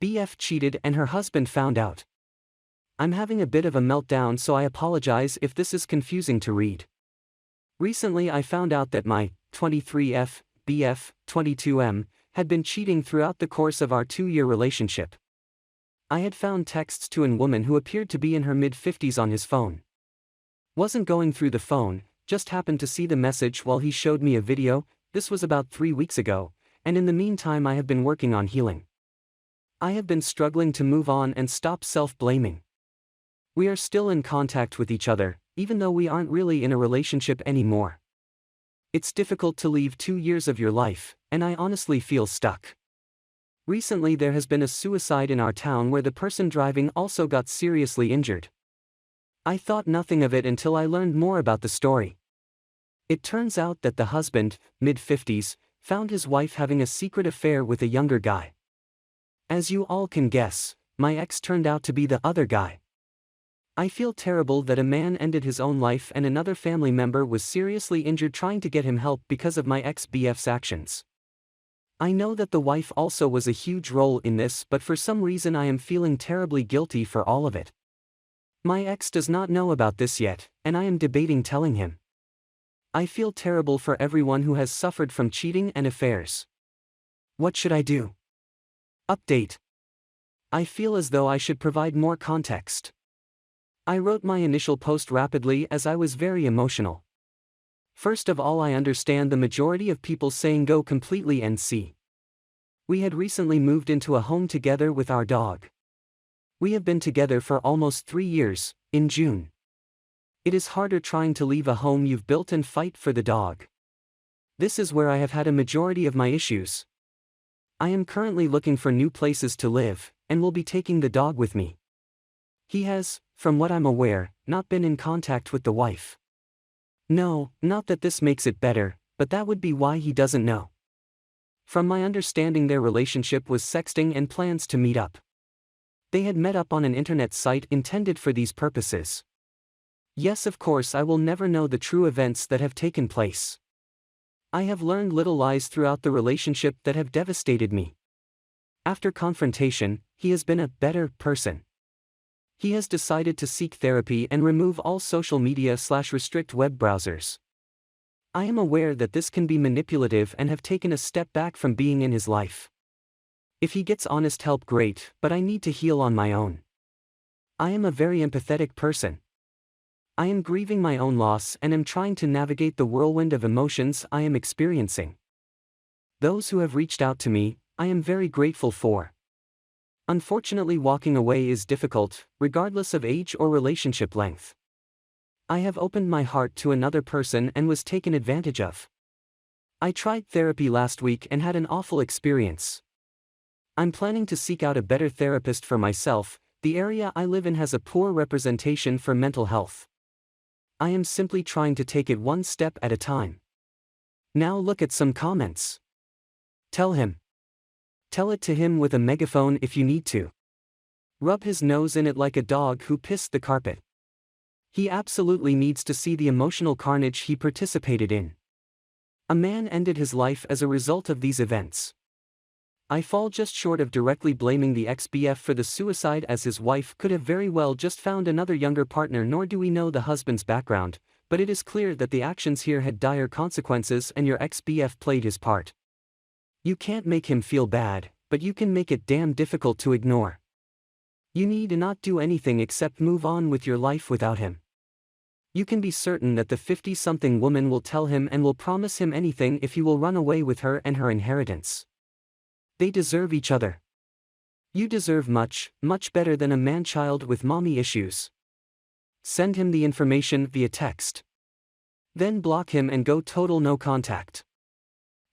BF cheated and her husband found out. I'm having a bit of a meltdown, so I apologize if this is confusing to read. Recently I found out that my 23F, BF, 22M, had been cheating throughout the course of our 2-year relationship. I had found texts to a woman who appeared to be in her mid-50s on his phone. Wasn't going through the phone, just happened to see the message while he showed me a video. This was about 3 weeks ago, and in the meantime I have been working on healing. I have been struggling to move on and stop self-blaming. We are still in contact with each other, even though we aren't really in a relationship anymore. It's difficult to leave 2 years of your life, and I honestly feel stuck. Recently there has been a suicide in our town where the person driving also got seriously injured. I thought nothing of it until I learned more about the story. It turns out that the husband, mid-50s, found his wife having a secret affair with a younger guy. As you all can guess, my ex turned out to be the other guy. I feel terrible that a man ended his own life and another family member was seriously injured trying to get him help because of my ex-BF's actions. I know that the wife also was a huge role in this, but for some reason I am feeling terribly guilty for all of it. My ex does not know about this yet, and I am debating telling him. I feel terrible for everyone who has suffered from cheating and affairs. What should I do? Update. I feel as though I should provide more context. I wrote my initial post rapidly as I was very emotional. First of all, I understand the majority of people saying go completely NC. We had recently moved into a home together with our dog. We have been together for almost 3 years, in June. It is harder trying to leave a home you've built and fight for the dog. This is where I have had a majority of my issues. I am currently looking for new places to live, and will be taking the dog with me. He has, from what I'm aware, not been in contact with the wife. No, not that this makes it better, but that would be why he doesn't know. From my understanding, their relationship was sexting and plans to meet up. They had met up on an internet site intended for these purposes. Yes, of course, I will never know the true events that have taken place. I have learned little lies throughout the relationship that have devastated me. After confrontation, he has been a better person. He has decided to seek therapy and remove all social media/restrict web browsers. I am aware that this can be manipulative and have taken a step back from being in his life. If he gets honest help, great, but I need to heal on my own. I am a very empathetic person. I am grieving my own loss and am trying to navigate the whirlwind of emotions I am experiencing. Those who have reached out to me, I am very grateful for. Unfortunately, walking away is difficult, regardless of age or relationship length. I have opened my heart to another person and was taken advantage of. I tried therapy last week and had an awful experience. I'm planning to seek out a better therapist for myself. The area I live in has a poor representation for mental health. I am simply trying to take it one step at a time. Now look at some comments. Tell him. Tell it to him with a megaphone if you need to. Rub his nose in it like a dog who pissed the carpet. He absolutely needs to see the emotional carnage he participated in. A man ended his life as a result of these events. I fall just short of directly blaming the ex-BF for the suicide, as his wife could have very well just found another younger partner, nor do we know the husband's background, but it is clear that the actions here had dire consequences and your ex-BF played his part. You can't make him feel bad, but you can make it damn difficult to ignore. You need not do anything except move on with your life without him. You can be certain that the 50-something woman will tell him and will promise him anything if he will run away with her and her inheritance. They deserve each other. You deserve much, much better than a man-child with mommy issues. Send him the information via text. Then block him and go total no contact.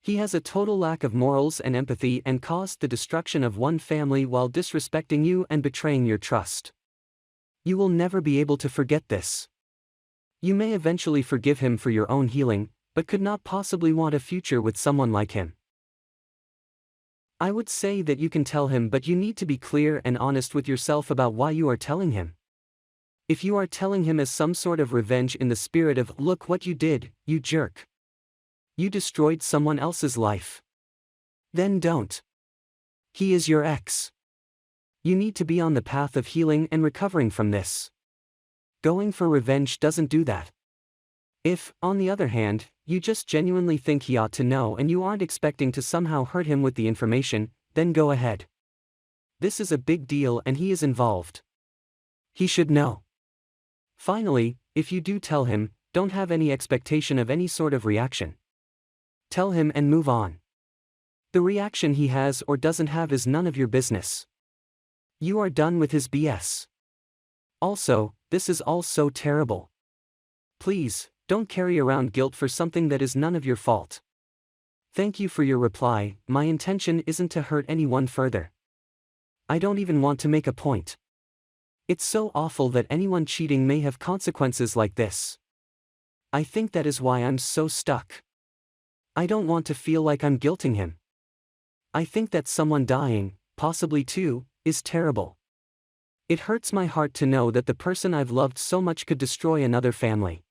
He has a total lack of morals and empathy and caused the destruction of one family while disrespecting you and betraying your trust. You will never be able to forget this. You may eventually forgive him for your own healing, but could not possibly want a future with someone like him. I would say that you can tell him, but you need to be clear and honest with yourself about why you are telling him. If you are telling him as some sort of revenge in the spirit of, look what you did, you jerk. You destroyed someone else's life. Then don't. He is your ex. You need to be on the path of healing and recovering from this. Going for revenge doesn't do that. If, on the other hand, you just genuinely think he ought to know and you aren't expecting to somehow hurt him with the information, then go ahead. This is a big deal and he is involved. He should know. Finally, if you do tell him, don't have any expectation of any sort of reaction. Tell him and move on. The reaction he has or doesn't have is none of your business. You are done with his BS. Also, this is all so terrible. Please, don't carry around guilt for something that is none of your fault. Thank you for your reply. My intention isn't to hurt anyone further. I don't even want to make a point. It's so awful that anyone cheating may have consequences like this. I think that is why I'm so stuck. I don't want to feel like I'm guilting him. I think that someone dying, possibly too, is terrible. It hurts my heart to know that the person I've loved so much could destroy another family.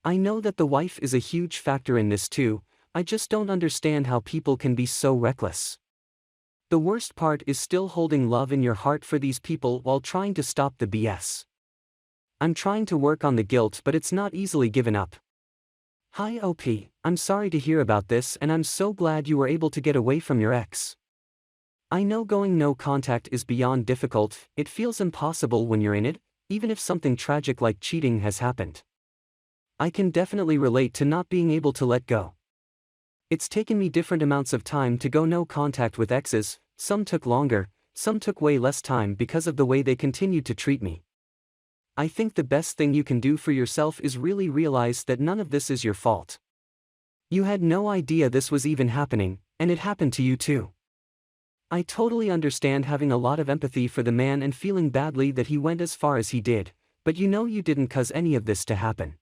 I know that the wife is a huge factor in this too. I just don't understand how people can be so reckless. The worst part is still holding love in your heart for these people while trying to stop the BS. I'm trying to work on the guilt, but it's not easily given up. Hi OP, I'm sorry to hear about this and I'm so glad you were able to get away from your ex. I know going no contact is beyond difficult. It feels impossible when you're in it, even if something tragic like cheating has happened. I can definitely relate to not being able to let go. It's taken me different amounts of time to go no contact with exes. Some took longer, some took way less time because of the way they continued to treat me. I think the best thing you can do for yourself is really realize that none of this is your fault. You had no idea this was even happening, and it happened to you too. I totally understand having a lot of empathy for the man and feeling badly that he went as far as he did, but you know you didn't cause any of this to happen.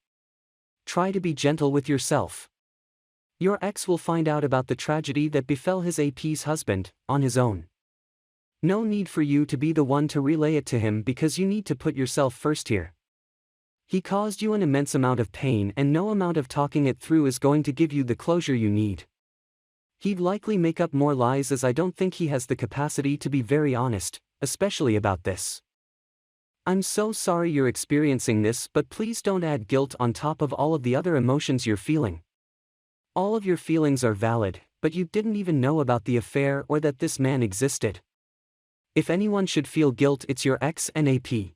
Try to be gentle with yourself. Your ex will find out about the tragedy that befell his AP's husband, on his own. No need for you to be the one to relay it to him because you need to put yourself first here. He caused you an immense amount of pain and no amount of talking it through is going to give you the closure you need. He'd likely make up more lies as I don't think he has the capacity to be very honest, especially about this. I'm so sorry you're experiencing this, but please don't add guilt on top of all of the other emotions you're feeling. All of your feelings are valid, but you didn't even know about the affair or that this man existed. If anyone should feel guilt, it's your ex and AP.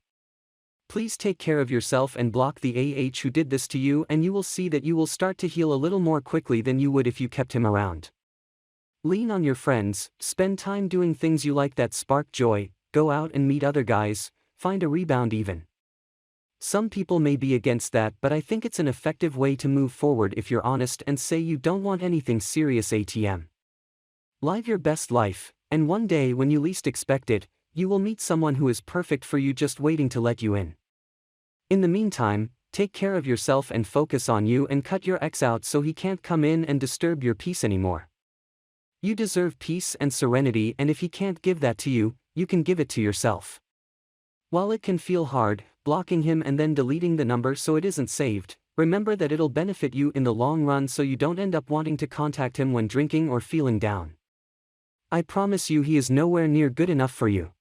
Please take care of yourself and block the AH who did this to you, and you will see that you will start to heal a little more quickly than you would if you kept him around. Lean on your friends, spend time doing things you like that spark joy, go out and meet other guys, find a rebound even. Some people may be against that, but I think it's an effective way to move forward if you're honest and say you don't want anything serious. ATM. Live your best life, and one day when you least expect it, you will meet someone who is perfect for you just waiting to let you in. In the meantime, take care of yourself and focus on you and cut your ex out so he can't come in and disturb your peace anymore. You deserve peace and serenity, and if he can't give that to you, you can give it to yourself. While it can feel hard, blocking him and then deleting the number so it isn't saved, remember that it'll benefit you in the long run so you don't end up wanting to contact him when drinking or feeling down. I promise you he is nowhere near good enough for you.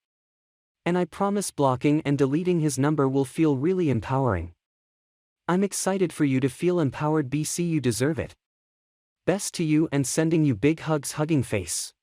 And I promise blocking and deleting his number will feel really empowering. I'm excited for you to feel empowered. BC, you deserve it. Best to you and sending you big hugs, hugging face.